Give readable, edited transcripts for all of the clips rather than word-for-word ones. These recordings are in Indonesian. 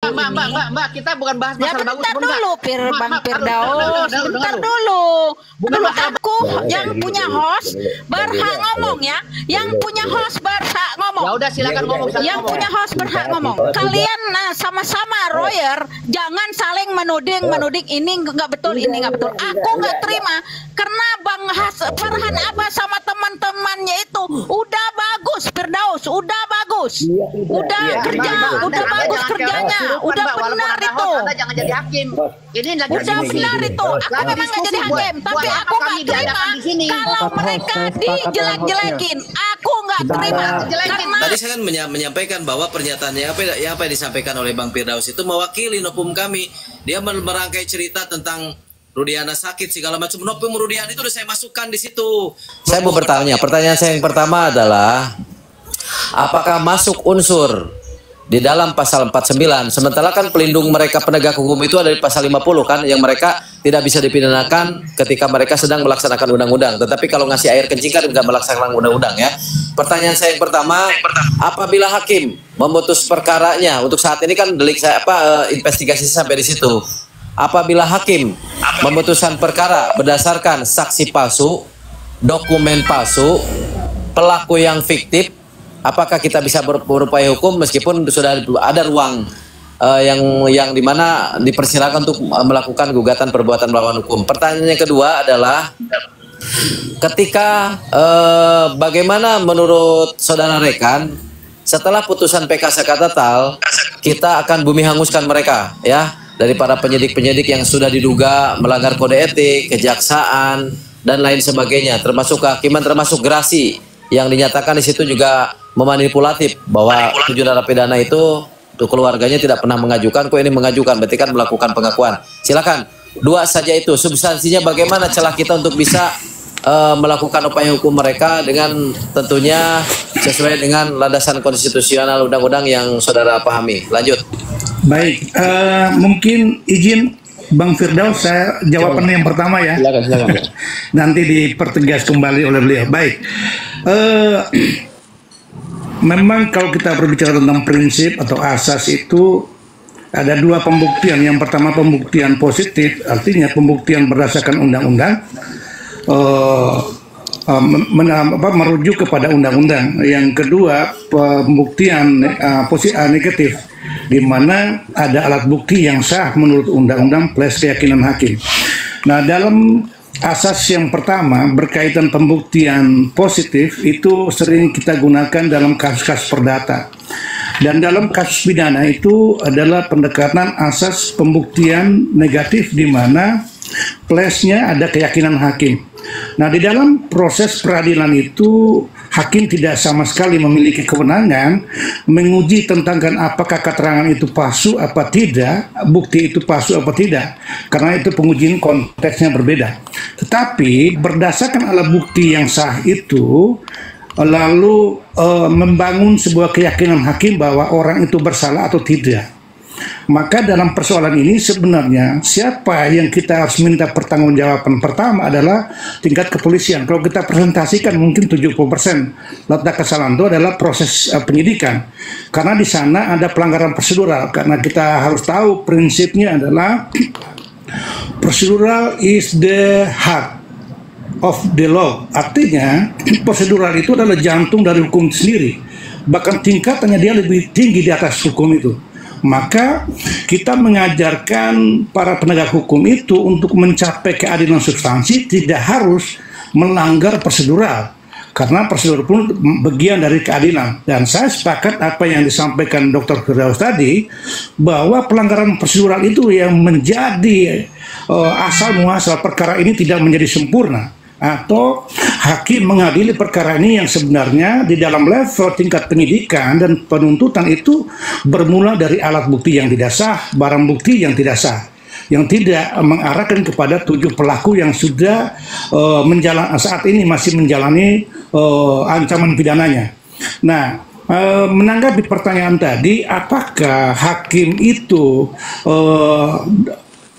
Mbak, kita bukan bahas Ya masalah bagus bentar pun enggak. dulu, Bang Firdaus. Bentar dulu. Dulu aku yang punya host berhak ngomong ya. Yang punya host berhak ngomong. Ya udah silakan ngomong. Yang punya host berhak ngomong. Kalian sama-sama lawyer, jangan saling menuding ini nggak betul, ini nggak betul. Aku nggak terima karena Bang Farhan Abbas sama teman-temannya itu udah bagus, Firdaus, udah bagus, udah kerja, udah bagus kerjanya, udah benar itu. Anda jangan jadi hakim. Ini lagi Udah benar itu. Aku memang nggak jadi hakim, tapi aku nggak terima kalau mereka dijelek-jelekin. Aku nggak terima. Tadi saya kan menyampaikan bahwa pernyataannya apa yang disampaikan oleh Bang Firdaus itu mewakili hukum kami. Dia merangkai cerita tentang Rudiana sakit segala macam. Nopum Rudiana itu udah saya masukkan di situ. Saya mau bertanya. Pertanyaan saya yang pertama adalah apakah masuk unsur di dalam pasal 49, sementara kan pelindung mereka penegak hukum itu ada di pasal 50 kan, yang mereka tidak bisa dipidanakan ketika mereka sedang melaksanakan undang-undang. Tetapi kalau ngasih air kencing kan bisa melaksanakan undang-undang ya. Pertanyaan saya yang pertama, apabila hakim memutus perkaranya, untuk saat ini kan delik saya investigasi sampai di situ. Apabila hakim memutuskan perkara berdasarkan saksi palsu, dokumen palsu, pelaku yang fiktif, apakah kita bisa berupaya hukum meskipun sudah ada ruang yang dimana dipersilakan untuk melakukan gugatan perbuatan melawan hukum? Pertanyaan yang kedua adalah ketika bagaimana menurut saudara rekan setelah putusan PK Sekatatal kita akan bumi hanguskan mereka ya, dari para penyidik-penyidik yang sudah diduga melanggar kode etik, kejaksaan dan lain sebagainya, termasuk kehakiman, termasuk gerasi yang dinyatakan di situ juga memanipulatif bahwa 7 narapidana itu keluarganya tidak pernah mengajukan, kok ini mengajukan, berarti kan melakukan pengakuan. Silakan, 2 saja itu. Substansinya bagaimana celah kita untuk bisa melakukan upaya hukum mereka dengan tentunya sesuai dengan landasan konstitusional undang-undang yang saudara pahami. Lanjut. Baik, mungkin izin Bang Firdaus, saya jawabannya yang pertama ya. Silakan. Nanti dipertegas kembali oleh beliau. Baik. Memang kalau kita berbicara tentang prinsip atau asas itu ada 2 pembuktian. Yang pertama pembuktian positif, artinya pembuktian berdasarkan undang-undang, merujuk kepada undang-undang. Yang kedua pembuktian negatif, di mana ada alat bukti yang sah menurut undang-undang plus keyakinan hakim. Nah, dalam asas yang pertama berkaitan pembuktian positif itu sering kita gunakan dalam kasus-kasus perdata. Dan dalam kasus pidana itu adalah pendekatan asas pembuktian negatif di mana plusnya ada keyakinan hakim. Nah, di dalam proses peradilan itu hakim tidak sama sekali memiliki kewenangan menguji tentang apakah keterangan itu palsu apa tidak, bukti itu palsu apa tidak, karena itu pengujian konteksnya berbeda. Tetapi berdasarkan alat bukti yang sah itu lalu membangun sebuah keyakinan hakim bahwa orang itu bersalah atau tidak. Maka dalam persoalan ini sebenarnya siapa yang kita harus minta pertanggungjawaban pertama adalah tingkat kepolisian. Kalau kita presentasikan mungkin 70% letak kesalahan itu adalah proses penyidikan. Karena di sana ada pelanggaran prosedural. Karena kita harus tahu prinsipnya adalah procedural is the heart of the law. Artinya prosedural itu adalah jantung dari hukum sendiri. Bahkan tingkatannya dia lebih tinggi di atas hukum itu. Maka kita mengajarkan para penegak hukum itu untuk mencapai keadilan substansi tidak harus melanggar prosedural, karena prosedur pun bagian dari keadilan. Dan saya sepakat apa yang disampaikan Dr. Firdaus tadi, bahwa pelanggaran prosedural itu yang menjadi asal muasal perkara ini tidak menjadi sempurna, atau hakim mengadili perkara ini yang sebenarnya di dalam level tingkat penyidikan dan penuntutan itu bermula dari alat bukti yang tidak sah, barang bukti yang tidak sah, yang tidak mengarahkan kepada 7 pelaku yang sudah saat ini masih menjalani ancaman pidananya. Nah, menanggapi pertanyaan tadi, apakah hakim itu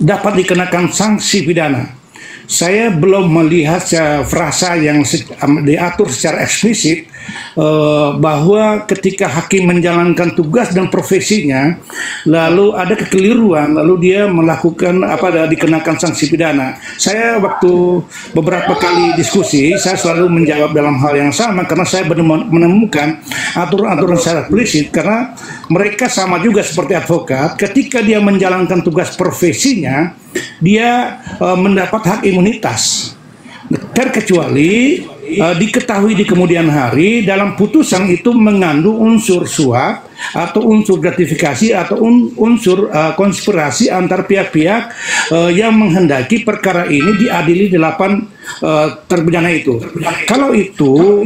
dapat dikenakan sanksi pidana? Saya belum melihat frasa yang diatur secara eksplisit bahwa ketika hakim menjalankan tugas dan profesinya, lalu ada kekeliruan, lalu dia melakukan dikenakan sanksi pidana. Saya waktu beberapa kali diskusi, saya selalu menjawab dalam hal yang sama karena saya menemukan aturan-aturan secara eksplisit, karena mereka sama juga seperti advokat. Ketika dia menjalankan tugas profesinya, dia mendapat hak imunitas, terkecuali diketahui di kemudian hari dalam putusan itu mengandung unsur suap atau unsur gratifikasi atau unsur konspirasi antar pihak-pihak yang menghendaki perkara ini diadili 8 terpidana itu. Kalau itu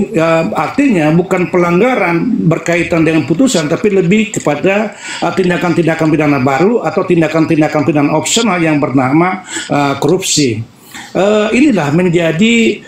artinya bukan pelanggaran berkaitan dengan putusan, tapi lebih kepada tindakan-tindakan pidana baru atau tindakan-tindakan pidana opsional yang bernama korupsi. Inilah menjadi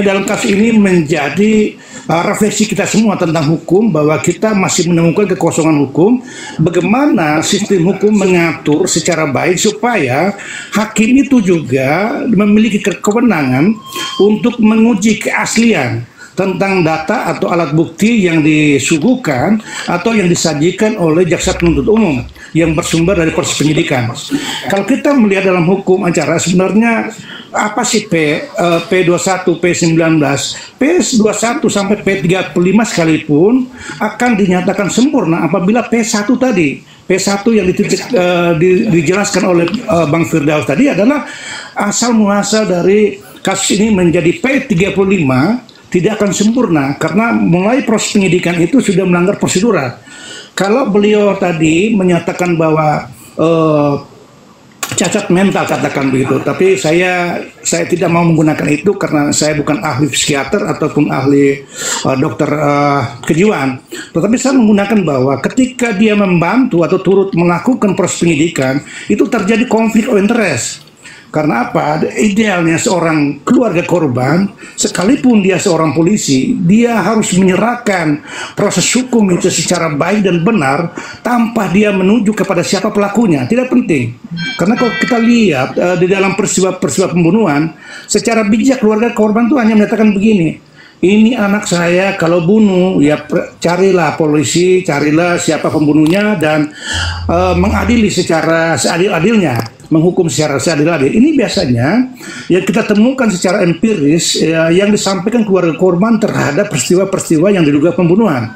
dalam kasus ini menjadi refleksi kita semua tentang hukum, bahwa kita masih menemukan kekosongan hukum. Bagaimana sistem hukum mengatur secara baik supaya hakim itu juga memiliki kewenangan untuk menguji keaslian tentang data atau alat bukti yang disuguhkan atau yang disajikan oleh jaksa penuntut umum yang bersumber dari proses penyidikan. Kalau kita melihat dalam hukum acara, sebenarnya apa sih P21, P19, P21 sampai P35 sekalipun akan dinyatakan sempurna apabila P1 tadi, P1 yang dijelaskan oleh Bang Firdaus tadi adalah asal muasal dari kasus ini menjadi P35 tidak akan sempurna karena mulai proses penyidikan itu sudah melanggar prosedural. Kalau beliau tadi menyatakan bahwa cacat mental, katakan begitu, tapi saya tidak mau menggunakan itu karena saya bukan ahli psikiater ataupun ahli dokter kejiwaan. Tetapi saya menggunakan bahwa ketika dia membantu atau turut melakukan proses penyidikan itu terjadi konflik of interest. Karena apa? Idealnya seorang keluarga korban, sekalipun dia seorang polisi, dia harus menyerahkan proses hukum itu secara baik dan benar tanpa dia menuju kepada siapa pelakunya. Tidak penting. Karena kalau kita lihat di dalam peristiwa pembunuhan, secara bijak keluarga korban itu hanya menyatakan begini, ini anak saya, kalau bunuh ya carilah polisi, carilah siapa pembunuhnya dan mengadili secara seadil-adilnya, menghukum secara seadil-adil. Ini biasanya yang kita temukan secara empiris yang disampaikan keluarga korban terhadap peristiwa-peristiwa yang diduga pembunuhan.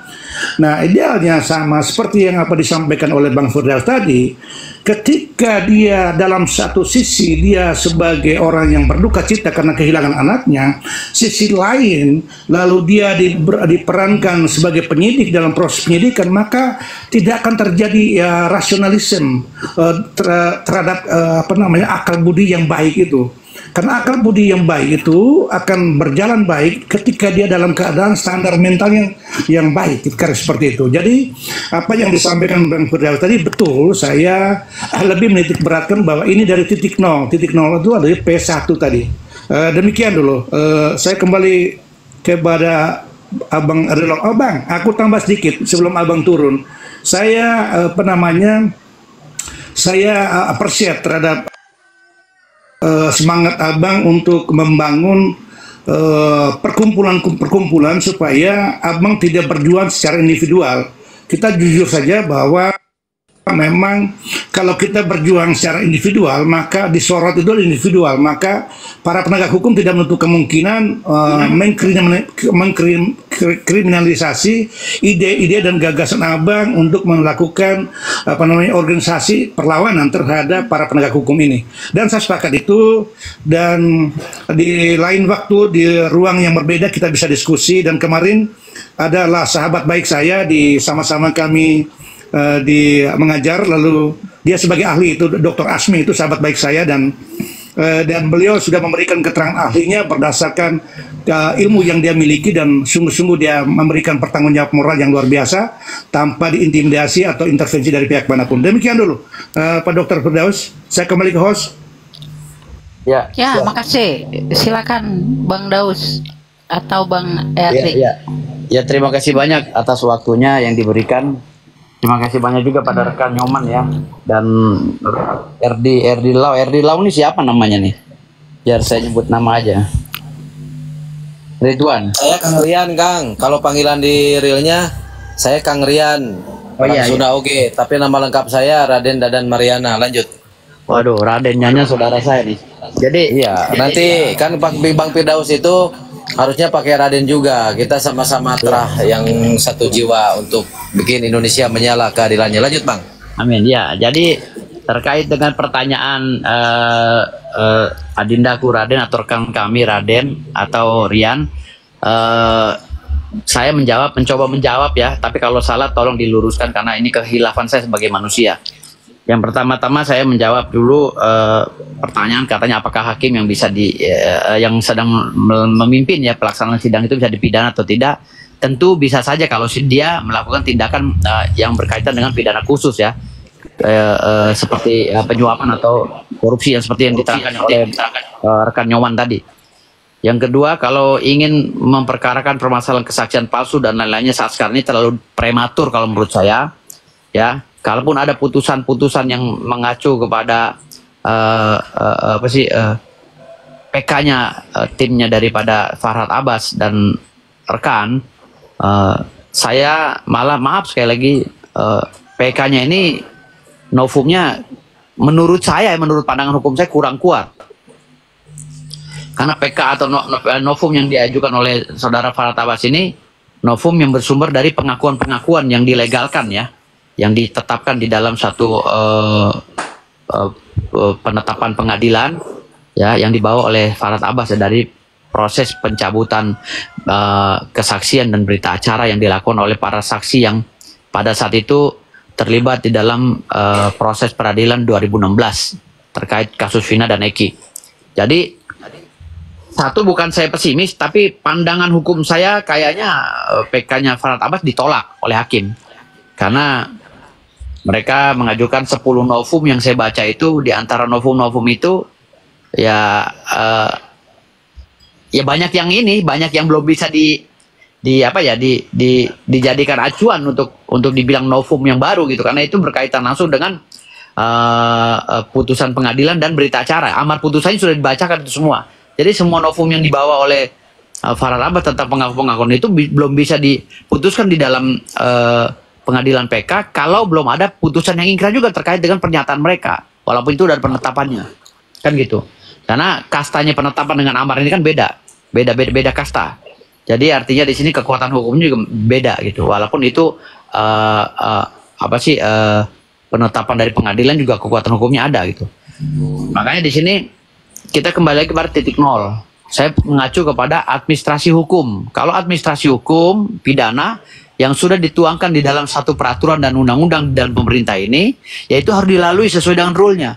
Nah, idealnya sama seperti yang disampaikan oleh Bang Firdaus tadi, ketika dia dalam satu sisi dia sebagai orang yang berduka cita karena kehilangan anaknya, sisi lain lalu dia diperankan sebagai penyidik dalam proses penyidikan, maka tidak akan terjadi rasionalisme terhadap akal budi yang baik itu. Karena akal budi yang baik itu akan berjalan baik ketika dia dalam keadaan standar mental yang baik, seperti itu. Jadi apa yang disampaikan Bang Firdaus tadi betul, saya lebih menitik beratkan bahwa ini dari titik nol itu adalah P1 tadi. Demikian dulu. Saya kembali kepada Abang Rilong. Bang, aku tambah sedikit sebelum Abang turun. Saya saya appreciate terhadap semangat Abang untuk membangun perkumpulan supaya Abang tidak berjuang secara individual. Kita jujur saja bahwa memang kalau kita berjuang secara individual, maka disorot itu individual, maka para penegak hukum tidak menutup kemungkinan mengkriminalisasi ide-ide dan gagasan Abang untuk melakukan organisasi perlawanan terhadap para penegak hukum ini. Dan saya sepakat itu, dan di lain waktu di ruang yang berbeda kita bisa diskusi. Dan kemarin adalah sahabat baik saya, sama-sama kami mengajar, lalu dia sebagai ahli itu Dr. Asmi, itu sahabat baik saya, dan beliau sudah memberikan keterangan ahlinya berdasarkan ilmu yang dia miliki, dan sungguh-sungguh dia memberikan pertanggungjawab moral yang luar biasa tanpa diintimidasi atau intervensi dari pihak manapun. Demikian dulu Pak Dr. Firdaus, saya kembali ke host. Ya, makasih. Silakan Bang Daus atau Bang Erdi. Ya, terima kasih banyak atas waktunya yang diberikan. Terima kasih banyak juga pada rekan Nyoman ya, dan Erdi Lau ini siapa namanya nih? Biar saya nyebut nama aja. Ridwan. Saya Kang Rian, Kang. Kalau panggilan di realnya saya Kang Rian. Oh, iya, Sudah oke. Tapi nama lengkap saya Raden Dadan Mariana. Lanjut. Waduh, Raden Nyanya saudara saya nih. Jadi Iya, nanti kan Bang Firdaus itu harusnya pakai Raden juga. Kita sama-sama terah yang satu jiwa untuk bikin Indonesia menyala keadilannya. Lanjut, Bang. amin ya. Jadi terkait dengan pertanyaan Adindaku Raden atau rekan kami Raden atau Rian, saya mencoba menjawab ya. Tapi kalau salah tolong diluruskan karena ini kehilafan saya sebagai manusia. Yang pertama-tama saya menjawab dulu pertanyaan katanya apakah hakim yang bisa yang sedang memimpin ya pelaksanaan sidang itu bisa dipidana atau tidak. Tentu bisa saja kalau dia melakukan tindakan yang berkaitan dengan pidana khusus ya. Seperti penyuapan atau korupsi yang seperti yang diterangkan oleh rekan Nyoman tadi. Yang kedua, kalau ingin memperkarakan permasalahan kesaksian palsu dan lain-lainnya saat sekarang ini terlalu prematur kalau menurut saya ya. Kalaupun ada putusan-putusan yang mengacu kepada PK-nya timnya daripada Farhad Abbas dan rekan, saya malah maaf sekali lagi PK-nya ini novumnya menurut saya, menurut pandangan hukum saya kurang kuat. Karena PK atau novum yang diajukan oleh saudara Farhad Abbas ini novum yang bersumber dari pengakuan-pengakuan yang dilegalkan ya, yang ditetapkan di dalam satu penetapan pengadilan ya, yang dibawa oleh Farhad Abbas ya, dari proses pencabutan kesaksian dan berita acara yang dilakukan oleh para saksi yang pada saat itu terlibat di dalam proses peradilan 2016 terkait kasus Vina dan Eki. Jadi satu, bukan saya pesimis, tapi pandangan hukum saya kayaknya PK-nya Farhad Abbas ditolak oleh hakim karena mereka mengajukan 10 novum yang saya baca itu. Di antara novum-novum itu ya ya banyak yang belum bisa dijadikan acuan untuk dibilang novum yang baru gitu, karena itu berkaitan langsung dengan putusan pengadilan dan berita acara. Amar putusannya sudah dibacakan itu semua. Jadi semua novum yang dibawa oleh Farhad Abbas tentang pengakuan itu belum bisa diputuskan di dalam pengadilan PK kalau belum ada putusan yang ingkrah juga terkait dengan pernyataan mereka, walaupun itu dari penetapannya kan gitu. Karena kastanya penetapan dengan amar ini kan beda kasta. Jadi artinya di sini kekuatan hukumnya juga beda gitu, walaupun itu penetapan dari pengadilan juga kekuatan hukumnya ada gitu. Makanya di sini kita kembali lagi kepada titik nol. Saya mengacu kepada administrasi hukum. Kalau administrasi hukum pidana yang sudah dituangkan di dalam satu peraturan dan undang-undang dan pemerintah ini, yaitu harus dilalui sesuai dengan rule-nya.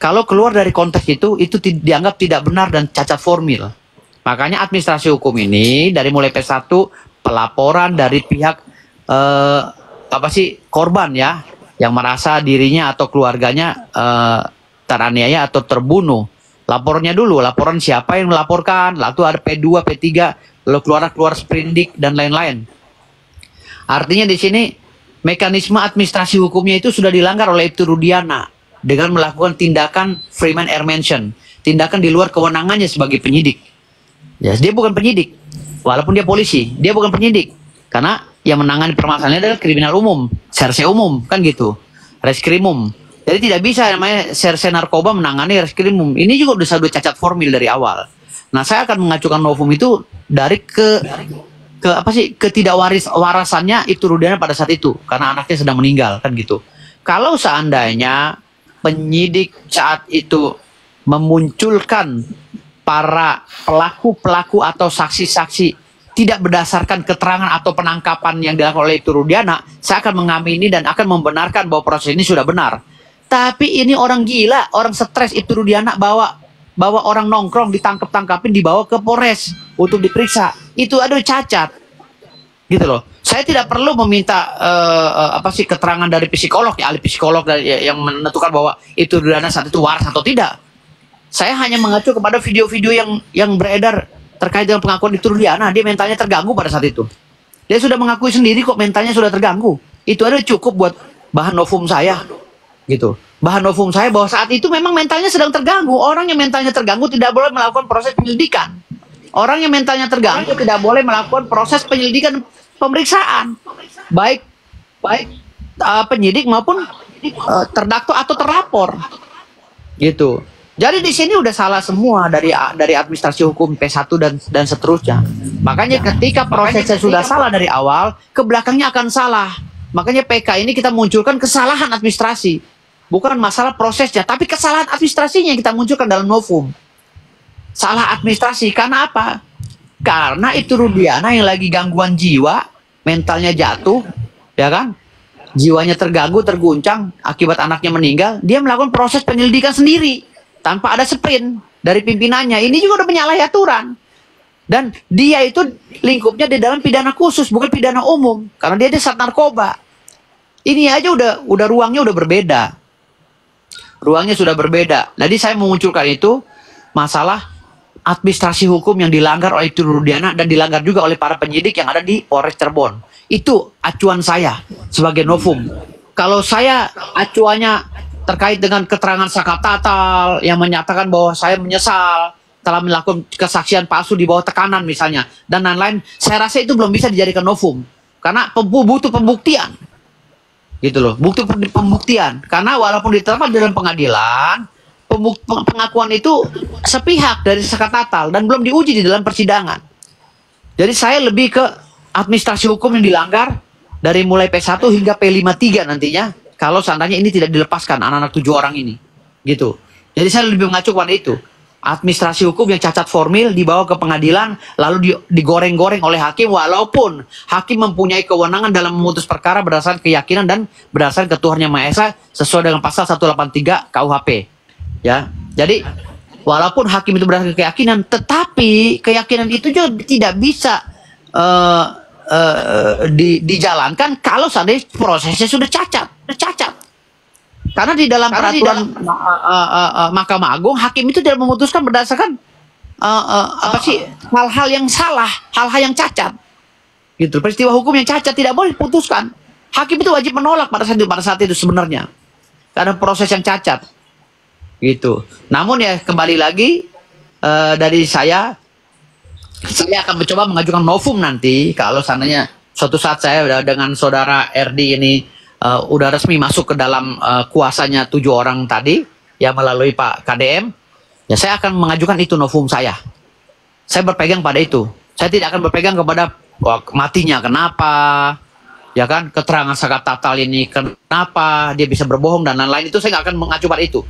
Kalau keluar dari konteks itu dianggap tidak benar dan cacat formil. Makanya administrasi hukum ini dari mulai P1 pelaporan dari pihak korban ya, yang merasa dirinya atau keluarganya teraniaya atau terbunuh. Lapornya dulu, laporan siapa yang melaporkan, lalu ada P2, P3, lalu keluar sprindik dan lain-lain. Artinya di sini mekanisme administrasi hukumnya itu sudah dilanggar oleh Ibtu Rudiana dengan melakukan tindakan Freeman Air Mention, tindakan di luar kewenangannya sebagai penyidik. Ya, dia bukan penyidik, walaupun dia polisi, dia bukan penyidik, karena yang menangani permasalahannya adalah kriminal umum, serse umum, kan gitu, reskrimum. Jadi tidak bisa namanya serse narkoba menangani reskrimum. Ini juga sudah cacat formil dari awal. Nah, saya akan mengajukan novum itu dari ketidakwarasannya Ibtu Rudiana pada saat itu karena anaknya sedang meninggal kan gitu. Kalau seandainya penyidik saat itu memunculkan para pelaku atau saksi-saksi tidak berdasarkan keterangan atau penangkapan yang dilakukan oleh Ibtu Rudiana, saya akan mengamini dan akan membenarkan bahwa proses ini sudah benar. Tapi ini orang gila, orang stres. Ibtu Rudiana bawa orang nongkrong ditangkap-tangkapin, dibawa ke Polres untuk diperiksa. Itu ada cacat, gitu loh. Saya tidak perlu meminta keterangan dari psikolog, ya, ahli psikolog yang menentukan bahwa Ibtu Rudiana saat itu waras atau tidak. Saya hanya mengacu kepada video-video yang beredar terkait dengan pengakuan Ibtu Rudiana. Dia mentalnya terganggu pada saat itu. Dia sudah mengakui sendiri kok mentalnya sudah terganggu. Itu ada cukup buat bahan novum saya, gitu. Bahan novum saya bahwa saat itu memang mentalnya sedang terganggu. Orang yang mentalnya terganggu tidak boleh melakukan proses penyelidikan. Orang yang mentalnya terganggu tidak boleh melakukan proses penyelidikan pemeriksaan, baik penyidik maupun terdakwa atau terlapor, gitu. Jadi di sini udah salah semua dari administrasi hukum P1 dan seterusnya. Makanya ketika prosesnya sudah salah dari awal, ke belakangnya akan salah. Makanya PK ini kita munculkan kesalahan administrasi, bukan masalah prosesnya, tapi kesalahan administrasinya yang kita munculkan dalam novum. Salah administrasi karena apa? Karena itu Rudiana yang lagi gangguan jiwa, mentalnya jatuh, ya kan? Jiwanya terganggu, terguncang akibat anaknya meninggal, dia melakukan proses penyelidikan sendiri tanpa ada sprint dari pimpinannya. Ini juga udah menyalahi aturan. Dan dia itu lingkupnya di dalam pidana khusus, bukan pidana umum, karena dia ada zat narkoba. Ini aja udah ruangnya udah berbeda. Ruangnya sudah berbeda. Jadi saya memunculkan itu masalah administrasi hukum yang dilanggar oleh itu Rudiana dan dilanggar juga oleh para penyidik yang ada di Polres Cirebon. Itu acuan saya sebagai novum. Kalau saya acuannya terkait dengan keterangan Sakatatal yang menyatakan bahwa saya menyesal telah melakukan kesaksian palsu di bawah tekanan misalnya dan lain-lain, saya rasa itu belum bisa dijadikan novum karena butuh pembuktian, gitu loh, butuh pembuktian. Karena walaupun ditetapkan dalam pengadilan, pengakuan itu sepihak dari Sakatatal dan belum diuji di dalam persidangan. Jadi saya lebih ke administrasi hukum yang dilanggar dari mulai P1 hingga P53 nantinya kalau seandainya ini tidak dilepaskan anak-anak 7 orang ini, gitu. Jadi saya lebih mengacu pada itu. Administrasi hukum yang cacat formil dibawa ke pengadilan lalu digoreng-goreng oleh hakim, walaupun hakim mempunyai kewenangan dalam memutus perkara berdasarkan keyakinan dan berdasarkan ketuhanan Yang Maha Esa sesuai dengan pasal 183 KUHP. Ya. Jadi walaupun hakim itu berdasarkan keyakinan, tetapi keyakinan itu juga tidak bisa dijalankan kalau seandainya prosesnya sudah cacat. Karena di dalam peraturan Mahkamah Agung, hakim itu tidak memutuskan berdasarkan hal-hal yang salah, hal-hal yang cacat, gitu. Peristiwa hukum yang cacat tidak boleh diputuskan. Hakim itu wajib menolak pada saat itu sebenarnya, karena proses yang cacat, gitu. Namun ya kembali lagi dari saya akan mencoba mengajukan novum nanti kalau seandainya suatu saat saya dengan saudara RD ini udah resmi masuk ke dalam kuasanya 7 orang tadi ya melalui Pak KDM, ya saya akan mengajukan itu novum saya. Saya berpegang pada itu. Saya tidak akan berpegang kepada matinya kenapa, ya kan, keterangan Sakatatal ini kenapa dia bisa berbohong dan lain-lain, itu saya nggak akan mengacu pada itu.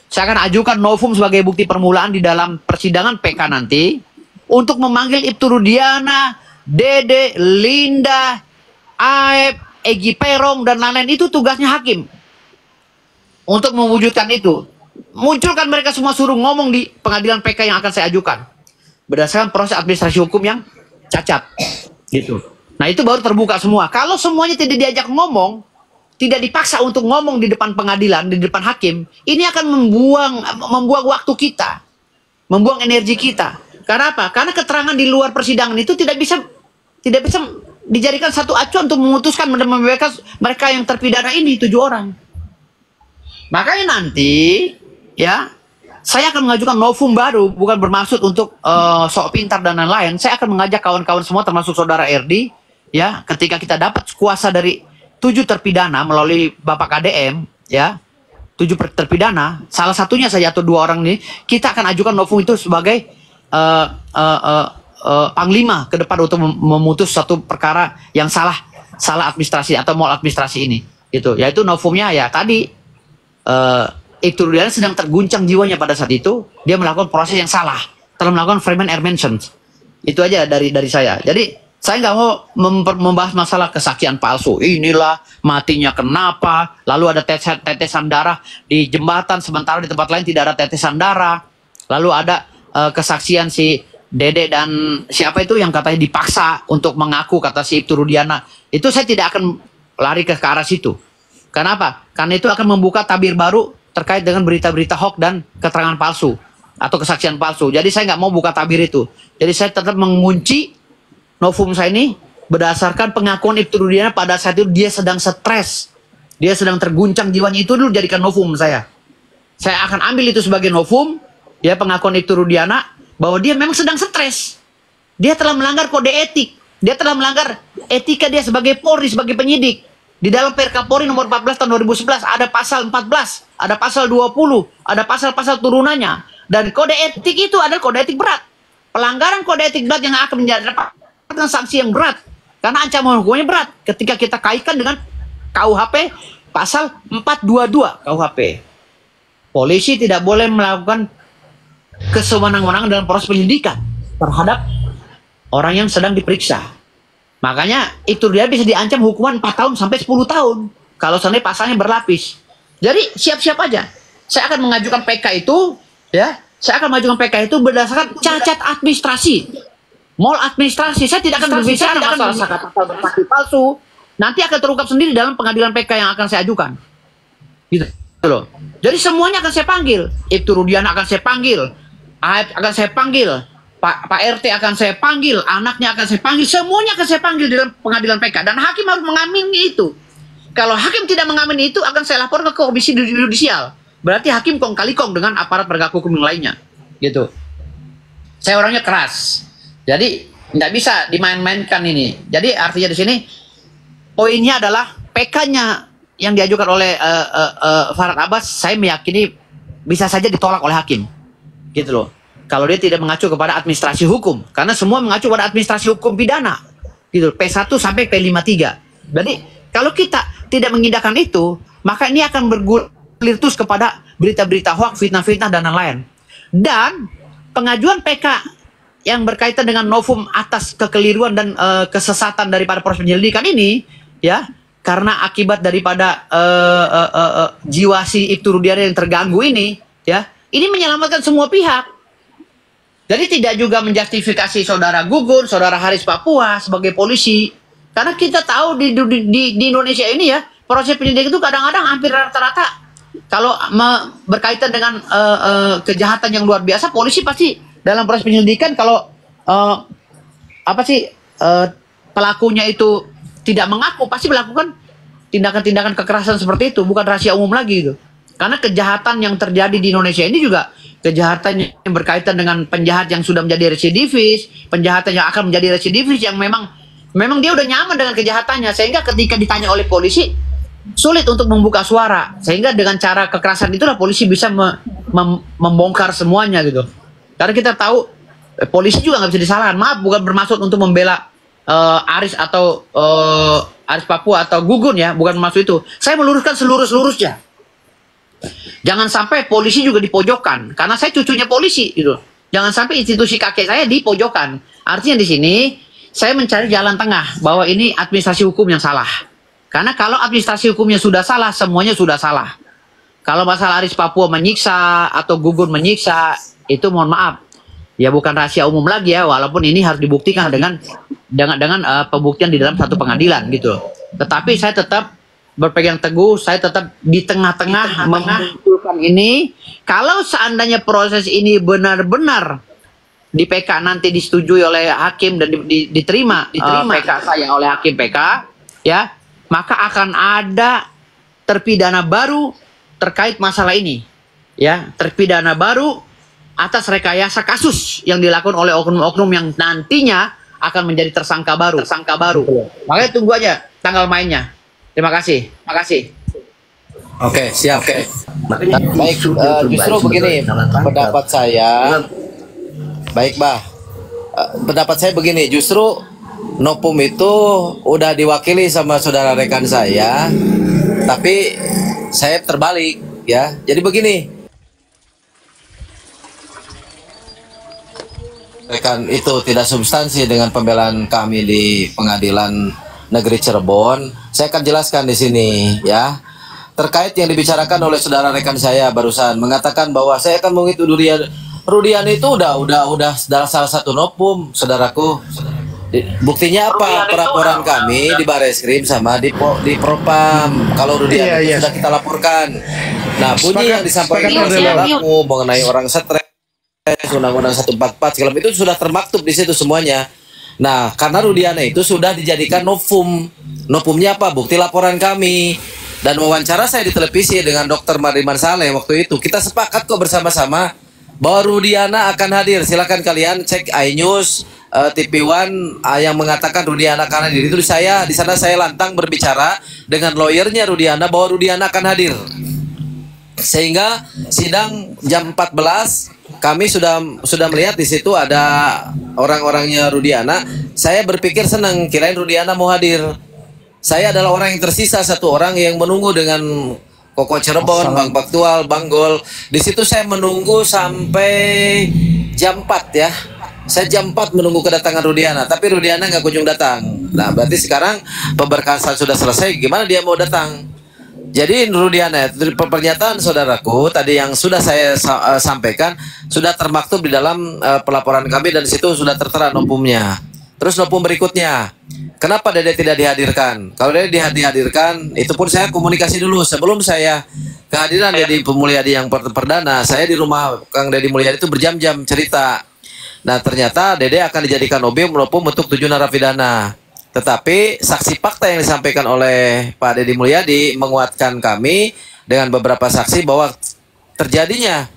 Saya akan ajukan novum sebagai bukti permulaan di dalam persidangan PK nanti untuk memanggil Ibtu Rudiana, Dede, Linda, Aep, Egi Perong dan lain-lain. Itu tugasnya hakim untuk mewujudkan itu. Munculkan mereka semua, suruh ngomong di pengadilan PK yang akan saya ajukan berdasarkan proses administrasi hukum yang cacat, gitu. Nah itu baru terbuka semua. Kalau semuanya tidak diajak ngomong, tidak dipaksa untuk ngomong di depan pengadilan, di depan hakim, ini akan membuang waktu kita, membuang energi kita. Karena apa? Karena keterangan di luar persidangan itu tidak bisa dijadikan satu acuan untuk memutuskan membebaskan mereka yang terpidana ini 7 orang. Makanya nanti ya saya akan mengajukan novum baru, bukan bermaksud untuk sok pintar dan lain-lain. Saya akan mengajak kawan-kawan semua termasuk saudara RD ya, ketika kita dapat kuasa dari 7 terpidana melalui Bapak KDM ya, 7 terpidana, salah satunya saja atau 2 orang ini, kita akan ajukan novum itu sebagai panglima ke depan untuk memutus satu perkara yang salah administrasi atau mal administrasi ini, gitu. Yaitu novumnya ya tadi Ibtu Rudiana sedang terguncang jiwanya pada saat itu, dia melakukan proses yang salah, telah melakukan Freeman Air Mentions. Itu aja dari saya. Jadi saya nggak mau membahas masalah kesaksian palsu. Inilah matinya kenapa, lalu ada tetesan darah di jembatan sementara di tempat lain tidak ada tetesan darah, lalu ada kesaksian si Dede dan siapa itu yang katanya dipaksa untuk mengaku, kata si Ibtu Rudiana. Itu saya tidak akan lari ke arah situ. Kenapa? Karena itu akan membuka tabir baru terkait dengan berita-berita hoax dan keterangan palsu atau kesaksian palsu. Jadi saya nggak mau buka tabir itu. Jadi saya tetap mengunci novum saya ini berdasarkan pengakuan Ibtu Rudiana pada saat itu dia sedang stres, dia sedang terguncang jiwanya. Itu dulu jadikan novum saya. Saya akan ambil itu sebagai novum, ya, pengakuan Ibtu Rudiana bahwa dia memang sedang stres. Dia telah melanggar kode etik. Dia telah melanggar etika dia sebagai Polri, sebagai penyidik. Di dalam Perka Polri nomor 14 tahun 2011 ada pasal 14, ada pasal 20, ada pasal-pasal turunannya. Dan kode etik itu adalah kode etik berat. Pelanggaran kode etik berat yang akan mendapatkan sanksi yang berat. Karena ancaman hukumnya berat ketika kita kaitkan dengan KUHP pasal 422 KUHP. Polisi tidak boleh melakukan kesewenang-wenangan dalam proses penyelidikan terhadap orang yang sedang diperiksa. Makanya itu dia bisa diancam hukuman 4 tahun sampai 10 tahun kalau seandainya pasalnya berlapis. Jadi siap-siap aja. Saya akan mengajukan PK itu, ya. Saya akan mengajukan PK itu berdasarkan cacat administrasi. Mal administrasi. Saya tidak akan berbicara masalah saksi palsu. Nanti akan terungkap sendiri dalam pengadilan PK yang akan saya ajukan. Gitu loh. Jadi semuanya akan saya panggil. Ibtu Rudiana akan saya panggil. Aib akan saya panggil. Pak RT akan saya panggil, anaknya akan saya panggil, semuanya akan saya panggil di dalam pengadilan PK. Dan hakim harus mengamini itu. Kalau hakim tidak mengamini itu, akan saya lapor ke komisi yudisial. Berarti hakim kong kali kong dengan aparat penegak hukum yang lainnya. Gitu. Saya orangnya keras. Jadi tidak bisa dimain-mainkan ini. Jadi artinya di sini poinnya adalah PK-nya yang diajukan oleh Farhad Abbas, saya meyakini bisa saja ditolak oleh hakim. Gitu loh. Kalau dia tidak mengacu kepada administrasi hukum, karena semua mengacu pada administrasi hukum pidana, gitu, P1 sampai P53. Jadi kalau kita tidak mengindahkan itu, maka ini akan bergulir terus kepada berita-berita hoax, fitnah-fitnah dan lain-lain. Dan pengajuan PK yang berkaitan dengan novum atas kekeliruan dan kesesatan daripada proses penyelidikan ini, ya, karena akibat daripada jiwa si Ibtu Rudiana yang terganggu ini, ya, ini menyelamatkan semua pihak. Jadi tidak juga menjustifikasi saudara Gugun, saudara Haris Papua sebagai polisi. Karena kita tahu di Indonesia ini ya, proses penyidikan itu kadang-kadang hampir rata-rata kalau berkaitan dengan kejahatan yang luar biasa, polisi pasti dalam proses penyelidikan kalau pelakunya itu tidak mengaku, pasti melakukan tindakan-tindakan kekerasan seperti itu, bukan rahasia umum lagi gitu. Karena kejahatan yang terjadi di Indonesia ini juga kejahatan yang berkaitan dengan penjahat yang sudah menjadi residivis, penjahat yang akan menjadi residivis yang memang dia udah nyaman dengan kejahatannya, sehingga ketika ditanya oleh polisi sulit untuk membuka suara, sehingga dengan cara kekerasan itulah polisi bisa membongkar semuanya gitu. Karena kita tahu polisi juga nggak bisa disalahkan. Maaf, bukan bermaksud untuk membela Aris atau Aris Papua atau Gugun ya, bukan maksud itu. Saya meluruskan seluruh-seluruhnya. Jangan sampai polisi juga dipojokkan, karena saya cucunya polisi gitu. Jangan sampai institusi kakek saya dipojokkan. Artinya di sini saya mencari jalan tengah bahwa ini administrasi hukum yang salah. Karena kalau administrasi hukumnya sudah salah, semuanya sudah salah. Kalau masalah Aris Papua menyiksa atau Gugun menyiksa, itu mohon maaf, ya bukan rahasia umum lagi ya, walaupun ini harus dibuktikan dengan pembuktian di dalam satu pengadilan gitu. Tetapi saya tetap berpegang teguh, saya tetap di tengah-tengah memunculkan ini. Kalau seandainya proses ini benar-benar di PK nanti disetujui oleh hakim dan diterima PK saya oleh hakim PK, ya, maka akan ada terpidana baru terkait masalah ini, ya, terpidana baru atas rekayasa kasus yang dilakukan oleh oknum-oknum yang nantinya akan menjadi tersangka baru. Makanya tunggu aja tanggal mainnya. Terima kasih. Oke, siap. Baik, justru begini pendapat saya. Baik, pendapat saya begini, justru Nopum itu udah diwakili sama saudara rekan saya, tapi saya terbalik ya. Jadi begini, rekan itu tidak substansi dengan pembelaan kami di Pengadilan Negeri Cirebon. Saya akan jelaskan di sini ya. Terkait yang dibicarakan oleh saudara rekan saya barusan mengatakan bahwa saya akan menghitung Rudiana itu udah salah satu Nopum, saudaraku. Buktinya apa? Pelaporan kami di Bareskrim sama di Propam. Kalau Rudiana itu sudah kita laporkan. Nah, bunyi yang disampaikan oleh saudaraku mengenai orang stres, Undang-Undang 144 segala itu sudah termaktub di situ semuanya. Nah, karena Rudiana itu sudah dijadikan novum. Novumnya apa? Bukti laporan kami. Dan wawancara saya di televisi dengan Dr. Mardiman Saleh waktu itu. Kita sepakat kok bersama-sama bahwa Rudiana akan hadir. Silakan kalian cek iNews, TV One yang mengatakan Rudiana akan hadir. Itu saya di sana saya lantang berbicara dengan lawyernya Rudiana bahwa Rudiana akan hadir. Sehingga sidang jam 14 kami sudah melihat di situ ada orang-orangnya Rudiana. Saya berpikir senang, kirain Rudiana mau hadir. Saya adalah orang yang tersisa satu orang yang menunggu dengan Koko Cirebon, Bang Faktual, Bang Gol. Di situ saya menunggu sampai jam 4 ya. Saya jam 4 menunggu kedatangan Rudiana, tapi Rudiana nggak kunjung datang. Nah, berarti sekarang pemberkasan sudah selesai, gimana dia mau datang? Jadi Rudiana, pernyataan saudaraku tadi yang sudah saya sampaikan sudah termaktub di dalam pelaporan kami dan di situ sudah tertera nopumnya. Terus nopum berikutnya, kenapa Dede tidak dihadirkan? Kalau Dede dihadirkan, itu pun saya komunikasi dulu sebelum saya kehadiran Deddy Mulyadi yang perdana. Saya di rumah Kang Deddy Mulyadi itu berjam-jam cerita. Nah ternyata Dede akan dijadikan objek nopum untuk 7 narapidana. Tetapi saksi fakta yang disampaikan oleh Pak Deddy Mulyadi menguatkan kami dengan beberapa saksi bahwa terjadinya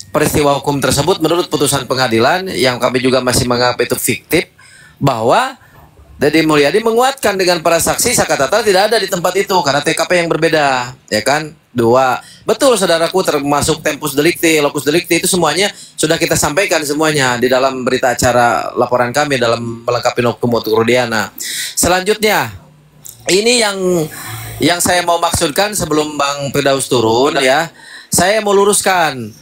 peristiwa hukum tersebut menurut putusan pengadilan yang kami juga masih menganggap itu fiktif, bahwa Deddy Mulyadi menguatkan dengan para saksi Sakatata tidak ada di tempat itu karena TKP yang berbeda, ya kan? 2. Betul saudaraku, termasuk tempus delicti, locus delicti itu semuanya sudah kita sampaikan semuanya di dalam berita acara laporan kami dalam melengkapi hukum untuk Rudiana. Selanjutnya, ini yang saya mau maksudkan sebelum Bang Firdaus turun ya. Saya mau luruskan.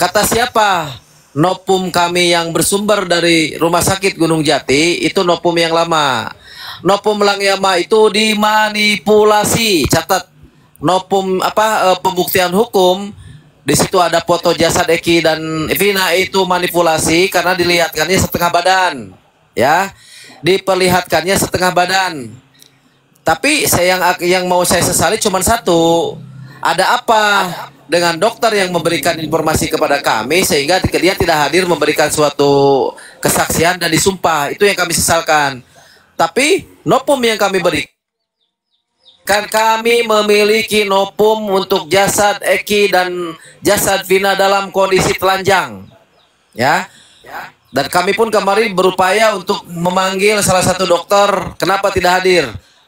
Kata siapa? Nopum kami yang bersumber dari Rumah Sakit Gunung Jati itu nopum yang lama. Nopum Langyama itu dimanipulasi. Catat. Nopum pembuktian hukum di situ ada foto jasad Eki dan Vina itu manipulasi karena dilihatkannya setengah badan, ya, diperlihatkannya setengah badan. Tapi yang mau saya sesali cuma satu, ada apa dengan dokter yang memberikan informasi kepada kami sehingga dia tidak hadir memberikan suatu kesaksian dan disumpah, itu yang kami sesalkan. Tapi nopum yang kami berikan, kan kami memiliki nopum untuk jasad Eki dan jasad Vina dalam kondisi telanjang, ya. Dan kami pun kemarin berupaya untuk memanggil salah satu dokter, kenapa tidak hadir?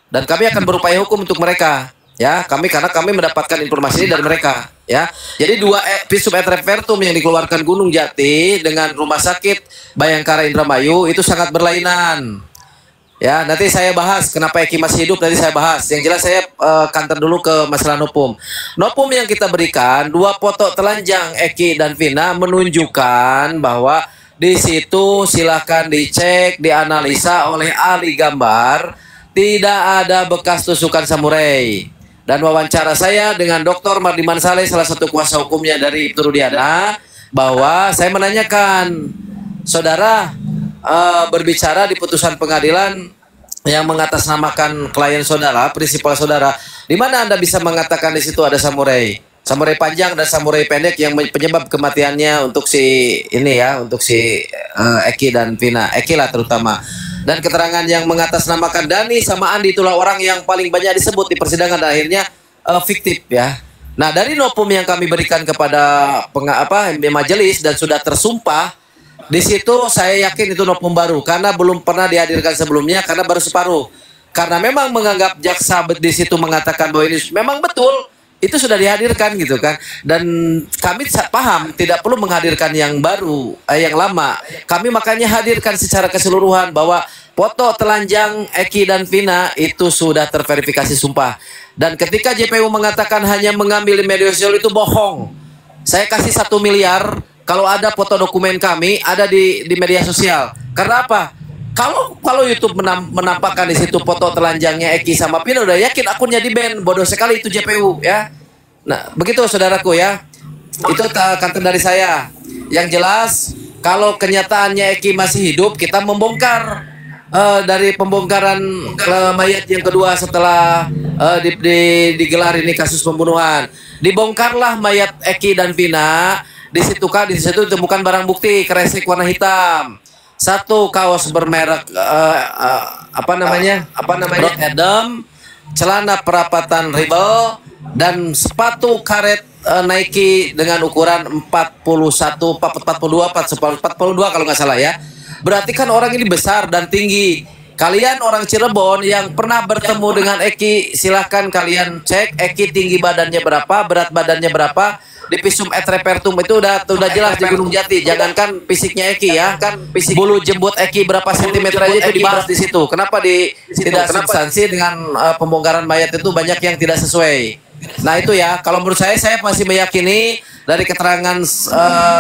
Dan kami akan berupaya hukum untuk mereka, ya. Karena kami mendapatkan informasi ini dari mereka, ya. Jadi 2 visum et repertum yang dikeluarkan Gunung Jati dengan Rumah Sakit Bayangkara Indramayu itu sangat berlainan. Ya, nanti saya bahas kenapa Eki masih hidup, nanti saya bahas. Yang jelas saya kantor dulu ke masalah nopum. Nopum yang kita berikan 2 foto telanjang Eki dan Vina menunjukkan bahwa di situ silahkan dicek, dianalisa oleh ahli gambar, tidak ada bekas tusukan samurai. Dan wawancara saya dengan Dr. Mardiman Saleh, salah satu kuasa hukumnya dari Ibtu Rudiana, bahwa saya menanyakan, saudara berbicara di putusan pengadilan yang mengatasnamakan klien saudara, prinsipal saudara, di mana Anda bisa mengatakan di situ ada samurai panjang dan samurai pendek yang penyebab kematiannya untuk si ini ya, untuk si Eki dan Vina, Eki lah terutama. Dan keterangan yang mengatasnamakan Dani sama Andi itulah orang yang paling banyak disebut di persidangan dan akhirnya fiktif ya. Nah dari nopum yang kami berikan kepada majelis dan sudah tersumpah, di situ saya yakin itu nopum baru karena belum pernah dihadirkan sebelumnya karena baru separuh. Karena memang menganggap jaksa di situ mengatakan bahwa ini memang betul, itu sudah dihadirkan gitu kan. Dan kami paham tidak perlu menghadirkan yang baru, yang lama. Kami makanya hadirkan secara keseluruhan bahwa foto telanjang Eki dan Vina itu sudah terverifikasi sumpah. Dan ketika JPU mengatakan hanya mengambil media sosial itu bohong. Saya kasih 1 miliar kalau ada foto dokumen kami ada di media sosial. Karena apa? Kalau YouTube menampakkan di situ foto telanjangnya Eki sama Vina, udah yakin akunnya di-ban. Bodoh sekali itu JPU ya. Nah, begitu saudaraku ya. Itu kantor dari saya. Yang jelas kalau kenyataannya Eki masih hidup, kita membongkar dari pembongkaran mayat yang kedua setelah digelar ini kasus pembunuhan. Dibongkarlah mayat Eki dan Vina. Di situ ditemukan barang bukti kresek warna hitam, 1 kaos bermerek Rod Adam, celana perapatan Rebel, dan sepatu karet Nike dengan ukuran 41, 42, 42 kalau nggak salah ya. Berarti kan orang ini besar dan tinggi. Kalian orang Cirebon yang pernah bertemu dengan Eki, silahkan kalian cek Eki tinggi badannya berapa, berat badannya berapa. Di Visum et Repertum itu udah jelas di Gunung Jati. Jangankan fisiknya Eki ya, kan fisik bulu jembut Eki berapa sentimeter aja itu dibahas di situ. Kenapa tidak substansi dengan pembongkaran mayat itu banyak yang tidak sesuai. Nah itu ya, kalau menurut saya masih meyakini dari keterangan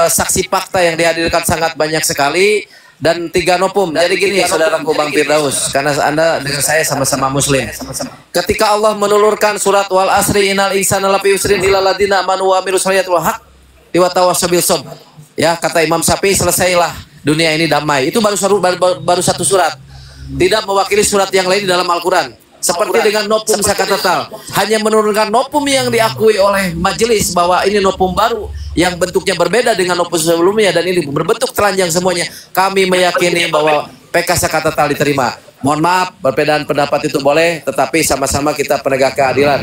saksi fakta yang dihadirkan sangat banyak sekali. Dan 3 nopum. Jadi gini saudaraku Bang Firdaus, karena Anda dengan saya sama-sama muslim. Ketika Allah menulurkan surat wal asri innal insana lafi usrin illa ladina amanu wa amilus shalihat wal haq wa tawassaw bil sabr. Ya, kata Imam Syafi'i, selesailah dunia ini damai. Itu baru satu surat. Tidak mewakili surat yang lain di dalam Al-Qur'an. Seperti dengan nopum sakatatal, hanya menurunkan nopum yang diakui oleh majelis bahwa ini nopum baru yang bentuknya berbeda dengan nopum sebelumnya dan ini berbentuk telanjang semuanya. Kami meyakini bahwa PK sakatatal diterima. Mohon maaf, perbedaan pendapat itu boleh, tetapi sama-sama kita penegak keadilan.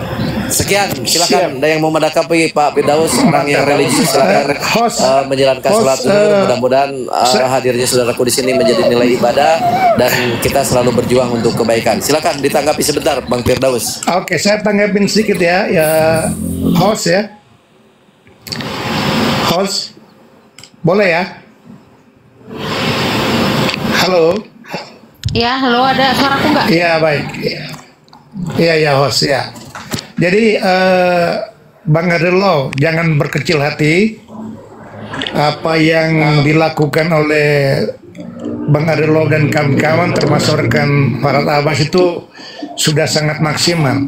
Sekian, silakan. Ada yang mau menanggapi Pak Firdaus, orang yang religius, silakan menjalankan sholat zuhur. Mudah-mudahan hadirnya saudaraku di sini menjadi nilai ibadah dan kita selalu berjuang untuk kebaikan. Silakan ditanggapi sebentar, Bang Firdaus. Oke, saya tanggapin sedikit ya, host ya. Host, boleh ya? Halo. Ya, halo, ada suaraku nggak? Iya, baik. Iya, host ya. Jadi Bang Hadirlo, jangan berkecil hati. Apa yang dilakukan oleh Bang Hadirlo dan kawan-kawan termasuk rekan Farad Abbas itu sudah sangat maksimal.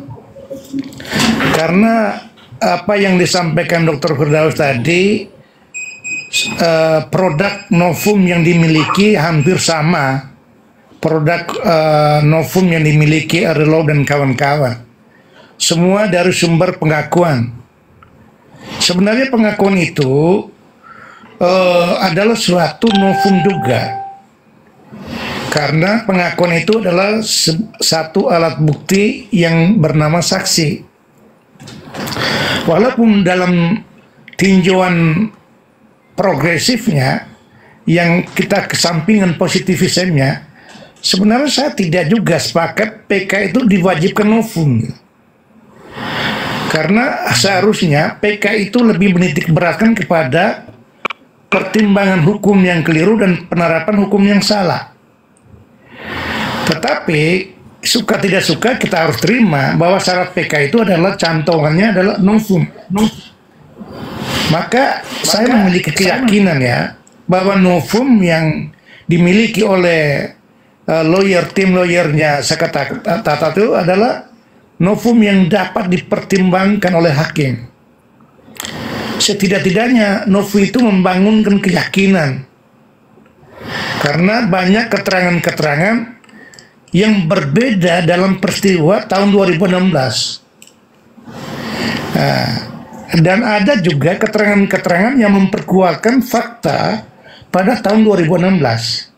Karena apa yang disampaikan Dr. Firdaus tadi, produk novum yang dimiliki hampir sama produk novum yang dimiliki Hadirlo dan kawan-kawan. Semua dari sumber pengakuan. Sebenarnya pengakuan itu adalah suatu novum juga. Karena pengakuan itu adalah satu alat bukti yang bernama saksi. Walaupun dalam tinjauan progresifnya yang kita kesampingan positivismnya, sebenarnya saya tidak juga sepakat PK itu diwajibkan novum. Karena seharusnya PK itu lebih menitik beratkan kepada pertimbangan hukum yang keliru dan penerapan hukum yang salah. Tetapi suka tidak suka kita harus terima bahwa syarat PK itu adalah cantongannya adalah novum. Maka saya memiliki keyakinan ya bahwa novum yang dimiliki oleh tim lawyernya Sakatata itu adalah novum yang dapat dipertimbangkan oleh hakim. Setidak-tidaknya novum itu membangunkan keyakinan. Karena banyak keterangan-keterangan yang berbeda dalam peristiwa tahun 2016. Dan ada juga keterangan-keterangan yang memperkuatkan fakta pada tahun 2016.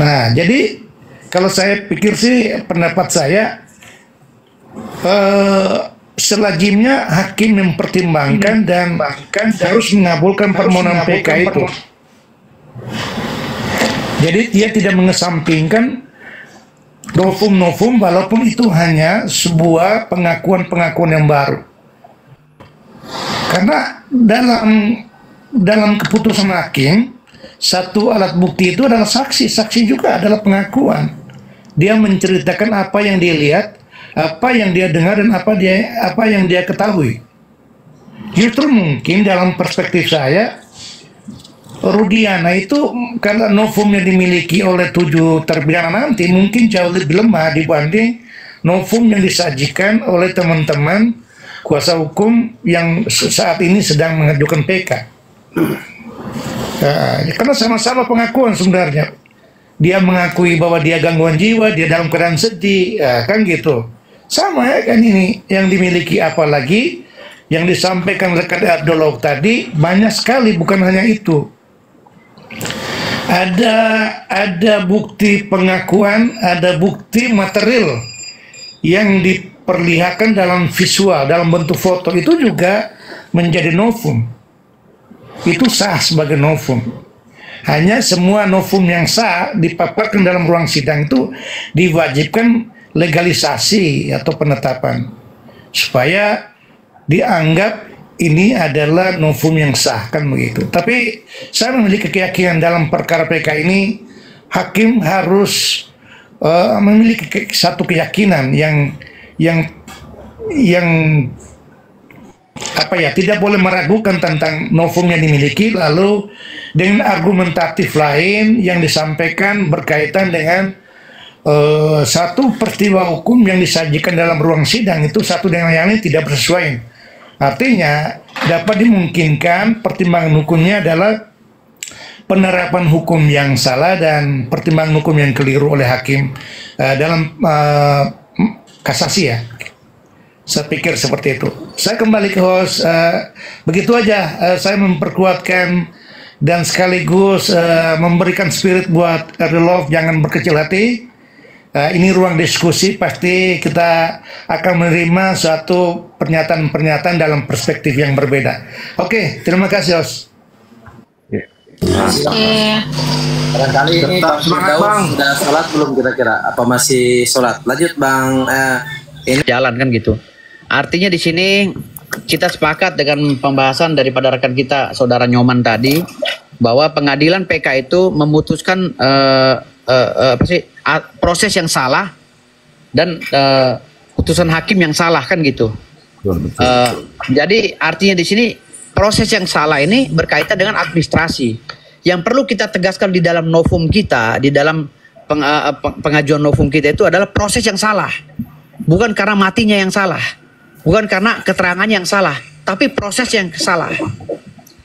Nah, jadi kalau saya pikir sih pendapat saya selajimnya hakim mempertimbangkan dan bahkan harus mengabulkan permohonan PK itu. Jadi dia tidak mengesampingkan novum-novum walaupun itu hanya sebuah pengakuan-pengakuan yang baru. Karena dalam keputusan hakim, satu alat bukti itu adalah saksi. Saksi juga adalah pengakuan. Dia menceritakan apa yang dia lihat, apa yang dia dengar, dan apa yang dia ketahui. Justru mungkin dalam perspektif saya, Rudiana itu karena novum yang dimiliki oleh 7 terpidana nanti mungkin jauh lebih lemah dibanding novum yang disajikan oleh teman-teman kuasa hukum yang saat ini sedang mengajukan PK. Karena sama-sama pengakuan sebenarnya. Dia mengakui bahwa dia gangguan jiwa, dia dalam keadaan sedih, kan gitu. Sama ya kan ini yang dimiliki, apalagi yang disampaikan rekan Abdullah tadi banyak sekali, bukan hanya itu. Ada bukti pengakuan, ada bukti material yang diperlihatkan dalam visual, dalam bentuk foto, itu juga menjadi novum. Itu sah sebagai novum. Hanya semua novum yang sah dipaparkan dalam ruang sidang itu diwajibkan legalisasi atau penetapan, supaya dianggap ini adalah novum yang sah, kan begitu. Tapi saya memiliki keyakinan dalam perkara PK ini, hakim harus memiliki satu keyakinan yang tidak boleh meragukan tentang novum yang dimiliki, lalu dengan argumentatif lain yang disampaikan berkaitan dengan satu peristiwa hukum yang disajikan dalam ruang sidang itu satu dengan yang lain tidak bersesuaian. Artinya dapat dimungkinkan pertimbangan hukumnya adalah penerapan hukum yang salah dan pertimbangan hukum yang keliru oleh hakim dalam kasasi ya. Saya pikir seperti itu. Saya kembali ke host. Begitu aja saya memperkuatkan dan sekaligus memberikan spirit buat The Love, jangan berkecil hati. Ini ruang diskusi, pasti kita akan menerima suatu pernyataan-pernyataan dalam perspektif yang berbeda. Oke, terima kasih host. Barangkali ini Bang Firdaus sudah sholat belum kira-kira? Apa masih sholat? Lanjut Bang. Ini Jalan kan gitu. Artinya di sini kita sepakat dengan pembahasan daripada rekan kita Saudara Nyoman tadi, bahwa pengadilan PK itu memutuskan proses yang salah dan putusan hakim yang salah, kan gitu. Jadi artinya di sini proses yang salah ini berkaitan dengan administrasi. Yang perlu kita tegaskan di dalam novum kita, di dalam pengajuan novum kita itu adalah proses yang salah. Bukan karena matinya yang salah, bukan karena keterangannya yang salah, tapi proses yang salah.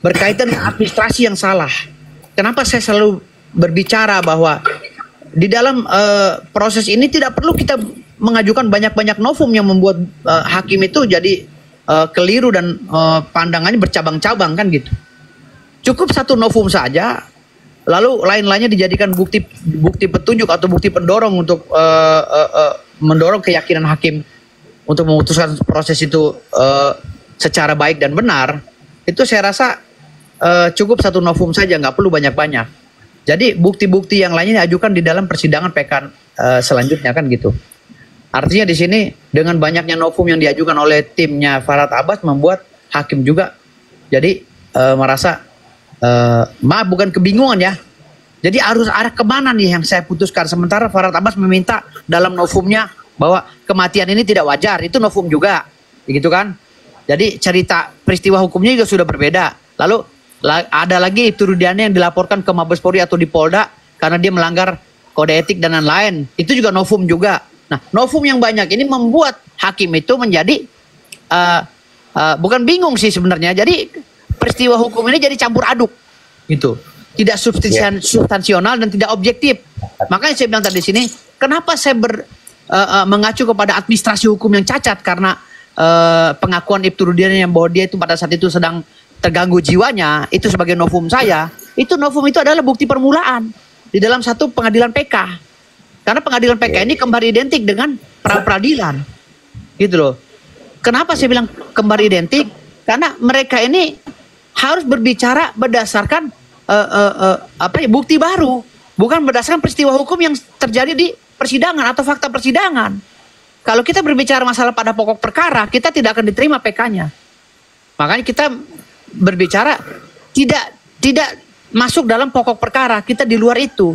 Berkaitan dengan administrasi yang salah. Kenapa saya selalu berbicara bahwa di dalam proses ini tidak perlu kita mengajukan banyak-banyak novum yang membuat hakim itu jadi keliru dan pandangannya bercabang-cabang, kan gitu. Cukup satu novum saja, lalu lain-lainnya dijadikan bukti petunjuk atau bukti pendorong untuk mendorong keyakinan hakim untuk memutuskan proses itu secara baik dan benar. Itu saya rasa cukup satu novum saja, nggak perlu banyak-banyak. Jadi bukti-bukti yang lainnya diajukan di dalam persidangan PK selanjutnya, kan gitu. Artinya di sini dengan banyaknya novum yang diajukan oleh timnya Farhad Abbas membuat hakim juga jadi merasa maaf, bukan kebingungan ya. Jadi harus arah kemana nih yang saya putuskan. Sementara Farhad Abbas meminta dalam novumnya bahwa kematian ini tidak wajar, itu novum juga, gitu kan. Jadi cerita peristiwa hukumnya juga sudah berbeda. Lalu ada lagi itu Rudiana yang dilaporkan ke Mabes Polri atau di Polda karena dia melanggar kode etik dan lain-lain. Itu juga novum juga. Nah, novum yang banyak ini membuat hakim itu menjadi bukan bingung sih sebenarnya. Jadi peristiwa hukum ini jadi campur aduk, gitu. Tidak substansional dan tidak objektif. Makanya saya bilang tadi di sini, kenapa saya mengacu kepada administrasi hukum yang cacat, karena pengakuan Ibtu Rudiana yang bahwa dia itu pada saat itu sedang terganggu jiwanya, itu sebagai novum saya. Itu novum itu adalah bukti permulaan di dalam satu pengadilan PK. Karena pengadilan PK ini kembar identik dengan pra-peradilan, gitu loh. Kenapa saya bilang kembar identik? Karena mereka ini harus berbicara berdasarkan bukti baru, bukan berdasarkan peristiwa hukum yang terjadi di persidangan atau fakta persidangan. Kalau kita berbicara masalah pada pokok perkara, kita tidak akan diterima PK-nya. Makanya kita berbicara tidak masuk dalam pokok perkara, kita di luar itu.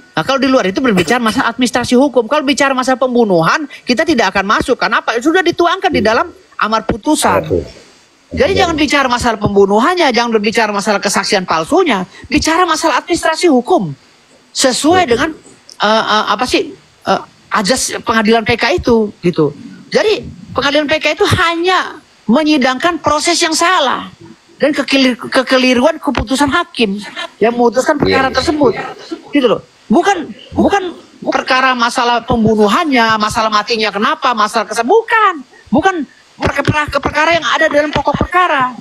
Nah, kalau di luar itu berbicara masalah administrasi hukum. Kalau bicara masalah pembunuhan, kita tidak akan masuk. Kenapa? Sudah dituangkan di dalam amar putusan. Jadi jangan bicara masalah pembunuhannya, jangan berbicara masalah kesaksian palsunya, bicara masalah administrasi hukum sesuai dengan ajas pengadilan PK itu, gitu. Jadi pengadilan PK itu hanya menyidangkan proses yang salah dan kekeliruan keputusan hakim yang memutuskan perkara tersebut, gitu loh. Bukan perkara masalah pembunuhannya, masalah matinya kenapa, masalah bukan perkara yang ada dalam pokok perkara.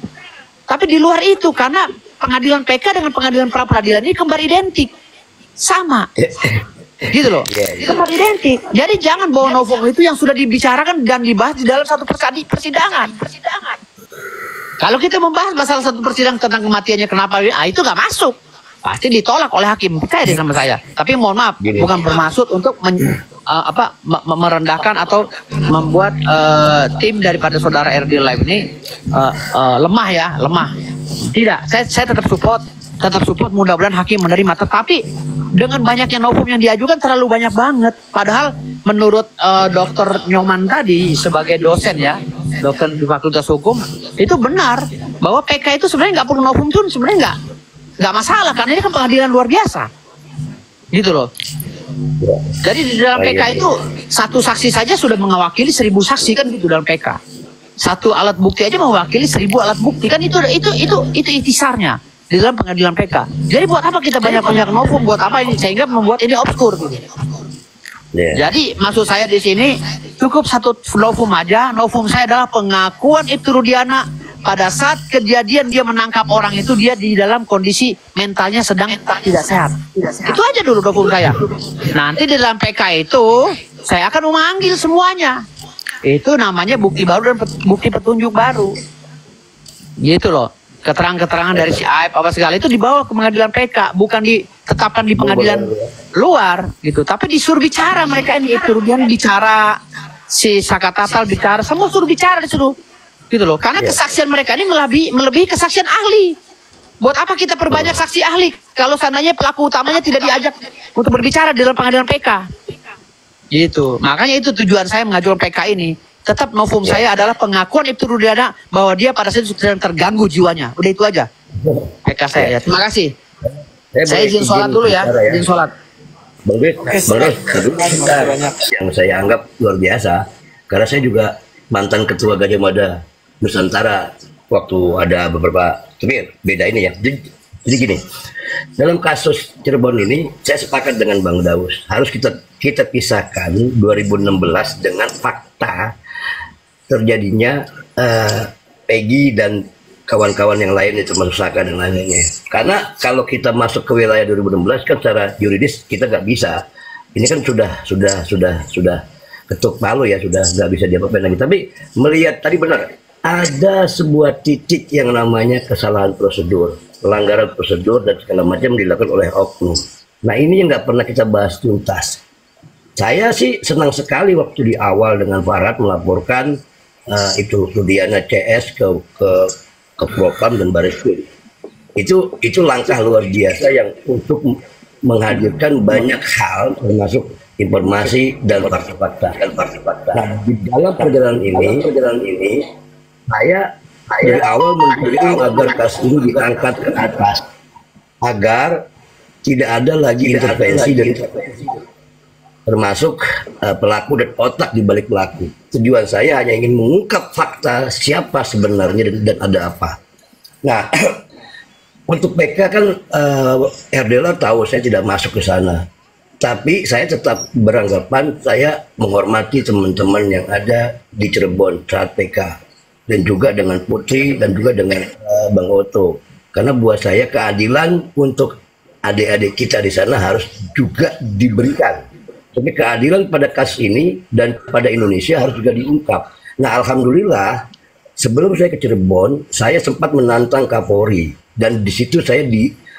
Tapi di luar itu, karena pengadilan PK dengan pengadilan pra peradilan ini kembar identik, sama. Gitu loh. Tempat identik. Jadi jangan bawa novum itu yang sudah dibicarakan dan dibahas di dalam satu persidangan. Kalau kita membahas masalah satu persidangan tentang kematiannya kenapa, itu nggak masuk. Pasti ditolak oleh hakim. Percaya deh sama saya. Tapi mohon maaf, bukan bermaksud untuk merendahkan atau membuat tim daripada saudara RD Live ini lemah ya, lemah. Tidak, saya tetap support mudah-mudahan hakim menerima. Tetapi dengan banyaknya novum yang diajukan terlalu banyak banget. Padahal menurut Dr. Nyoman tadi sebagai dosen ya, dosen di Fakultas Hukum, itu benar bahwa PK itu sebenarnya nggak perlu novum pun sebenarnya nggak masalah karena ini kan pengadilan luar biasa. Gitu loh. Jadi di dalam PK itu satu saksi saja sudah mewakili 1000 saksi kan gitu dalam PK. Satu alat bukti aja mewakili 1000 alat bukti kan itu intisarnya di dalam pengadilan PK. Jadi buat apa kita banyak-banyak novum, buat apa ini sehingga membuat ini obskur gitu. Jadi maksud saya di sini cukup satu novum aja. Novum saya adalah pengakuan Ibtu Rudiana pada saat kejadian dia menangkap orang itu dia di dalam kondisi mentalnya sedang tidak sehat. Itu aja dulu novum saya. Nanti di dalam PK itu saya akan memanggil semuanya. Itu namanya bukti baru dan bukti petunjuk baru. Gitu loh. Keterangan-keterangan dari si Aib apa segala itu dibawa ke pengadilan PK, bukan ditetapkan di pengadilan luar gitu. Tapi disuruh bicara mereka ini, itu Rudiana bicara, si Sakatatal bicara, semua suruh bicara disuruh gitu loh. Karena kesaksian mereka ini melebihi kesaksian ahli. Buat apa kita perbanyak saksi ahli kalau seandainya pelaku utamanya tidak diajak untuk berbicara di dalam pengadilan PK? Gitu. Makanya itu tujuan saya mengajukan PK ini. Tetap novum saya adalah pengakuan Ibtu Rudiana bahwa dia pada saat itu sedang terganggu jiwanya. Udah itu aja. PK saya ya. Terima kasih. Saya izin sholat dulu ya. Izin sholat. Bang Bek, yang saya anggap luar biasa karena saya juga mantan ketua Gajah Mada Nusantara waktu ada beberapa, tapi beda ini ya. Jadi gini, dalam kasus Cirebon ini saya sepakat dengan Bang Daus, harus kita pisahkan 2016 dengan fakta terjadinya Peggy dan kawan-kawan yang lain itu termasuk Saka dan lainnya. Karena kalau kita masuk ke wilayah 2016 kan secara yuridis kita nggak bisa. Ini kan sudah ketuk palu ya, sudah nggak bisa diapa-apain lagi. Tapi melihat tadi benar ada sebuah titik yang namanya kesalahan prosedur, pelanggaran prosedur dan segala macam dilakukan oleh oknum. Nah ini yang nggak pernah kita bahas tuntas. Saya sih senang sekali waktu di awal dengan Farhad melaporkan itu Rudiana CS ke Propam dan Baris Krim. Itu langkah luar biasa yang untuk menghadirkan banyak hal termasuk informasi dan fakta-fakta. Nah, di dalam perjalanan ini saya dari awal mendukung agar kasus ini diangkat ke atas agar tidak ada lagi intervensi dari termasuk pelaku dan otak di balik pelaku. Tujuan saya hanya ingin mengungkap fakta siapa sebenarnya dan ada apa. Nah, untuk PK kan RDL tahu saya tidak masuk ke sana. Tapi saya tetap beranggapan saya menghormati teman-teman yang ada di Cirebon saat PK. Dan juga dengan Putri dan juga dengan Bang Oto. Karena buat saya keadilan untuk adik-adik kita di sana harus juga diberikan. Tapi keadilan pada kasus ini dan pada Indonesia harus juga diungkap. Nah, alhamdulillah sebelum saya ke Cirebon, saya sempat menantang Kapolri dan di situ saya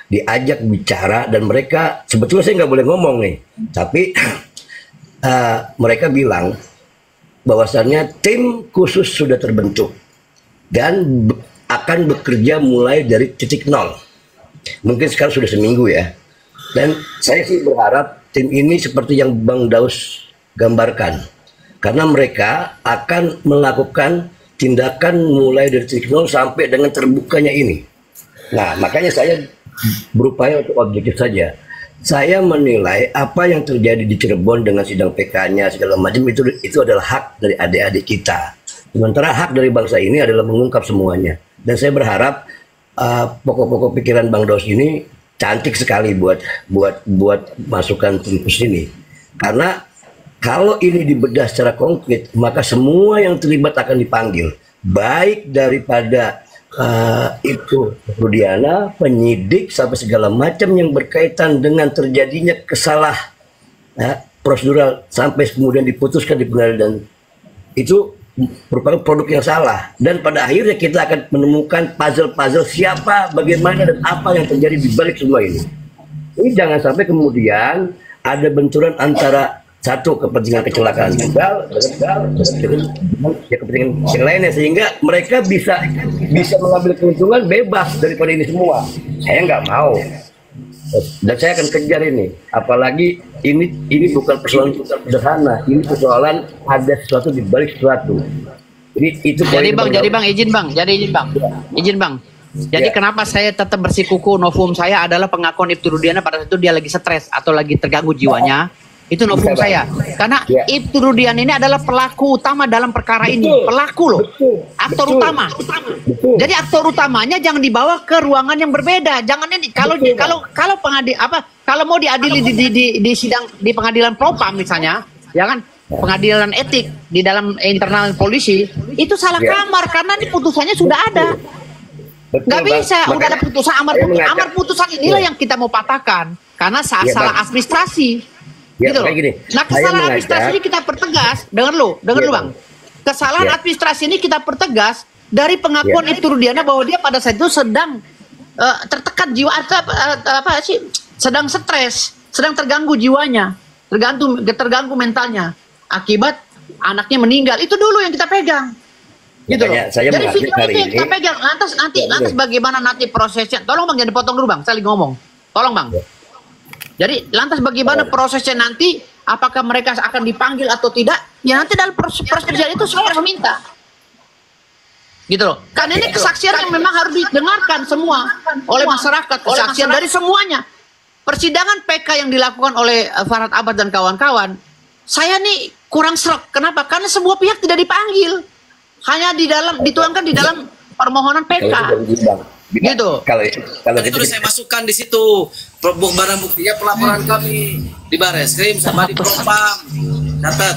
diajak bicara dan mereka sebetulnya saya nggak boleh ngomong nih, tapi mereka bilang bahwasannya tim khusus sudah terbentuk dan akan bekerja mulai dari titik nol. Mungkin sekarang sudah seminggu ya. Dan saya sih berharap tim ini seperti yang Bang Daus gambarkan. Karena mereka akan melakukan tindakan mulai dari titik nol sampai dengan terbukanya ini. Nah, makanya saya berupaya untuk objektif saja. Saya menilai apa yang terjadi di Cirebon dengan sidang PK-nya segala macam itu adalah hak dari adik-adik kita. Sementara hak dari bangsa ini adalah mengungkap semuanya. Dan saya berharap pokok-pokok pikiran Bang Daus ini cantik sekali buat masukan tim khusus ini. Karena kalau ini dibedah secara konkret, maka semua yang terlibat akan dipanggil. Baik daripada itu Rudiana, penyidik sampai segala macam yang berkaitan dengan terjadinya prosedural sampai kemudian diputuskan di pengadilan itu merupakan produk yang salah, dan pada akhirnya kita akan menemukan puzzle-puzzle siapa, bagaimana, dan apa yang terjadi di balik semua ini. Ini jangan sampai kemudian ada benturan antara satu kepentingan kecelakaan tunggal dengan kepentingan yang lainnya, sehingga mereka bisa mengambil keuntungan bebas daripada ini semua. Saya nggak mau, dan saya akan kejar ini. Apalagi ini bukan persoalan sederhana, ini persoalan ada sesuatu di balik sesuatu. Jadi bang, izin bang. Jadi kenapa saya tetap bersikuku, novum saya adalah pengakuan Ibtu Rudiana pada saat itu dia lagi stres atau lagi terganggu jiwanya. Itu novum saya. Karena Ibtu Rudiana ini adalah pelaku utama dalam perkara ini. Pelaku loh. Aktor utama. Jadi aktor utamanya jangan dibawa ke ruangan yang berbeda. Jangan ini kalau mau diadili di sidang di pengadilan propam misalnya, ya kan? Pengadilan etik di dalam internal polisi itu salah kamar karena ini putusannya sudah ada. Nggak bisa, udah ada putusan amar putusan inilah yang kita mau patahkan karena salah administrasi, gitu loh. Nah kesalahan administrasi ini kita pertegas, dengar lu bang, kesalahan administrasi ini kita pertegas dari pengakuan Ibtu Rudiana bahwa dia pada saat itu sedang tertekan jiwa sedang stres, sedang terganggu jiwanya, terganggu mentalnya akibat anaknya meninggal. Itu dulu yang kita pegang. Gitu loh. Jadi video itu yang kita pegang. Lantas bagaimana nanti prosesnya? Tolong bang, jangan dipotong dulu bang. Saya lagi ngomong. Tolong bang. Jadi lantas bagaimana prosesnya nanti? Apakah mereka akan dipanggil atau tidak? Ya nanti dalam proses itu saya yang meminta. Gitu loh. Karena ini kesaksian yang memang harus didengarkan semua oleh masyarakat. Kesaksian dari semuanya. Persidangan PK yang dilakukan oleh Farhad Abbas dan kawan-kawan, saya nih kurang srek. Kenapa? Karena sebuah pihak tidak dipanggil. Hanya dituangkan di dalam permohonan PK. Gitu. Kalau itu saya masukkan di situ barang buktinya pelaporan kami di Bareskrim sama di Propam. Catat.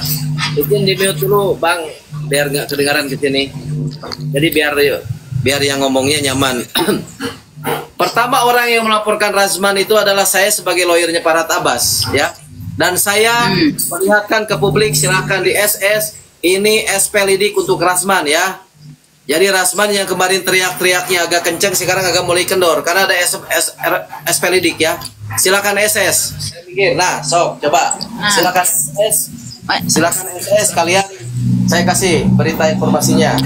Izin di mute dulu, Bang, biar nggak kedengaran ke sini. Jadi biar yang ngomongnya nyaman. Pertama orang yang melaporkan Razman itu adalah saya sebagai lawyernya Farhad Abbas, ya. Dan saya melihatkan ke publik, silahkan di SS. Ini SP lidik untuk Razman ya. Jadi Razman yang kemarin teriak-teriaknya agak kenceng, sekarang agak mulai kendor karena ada SP lidik ya. Silakan SS. Nah, coba. Silakan SS. Silakan SS kalian. Saya kasih berita informasinya.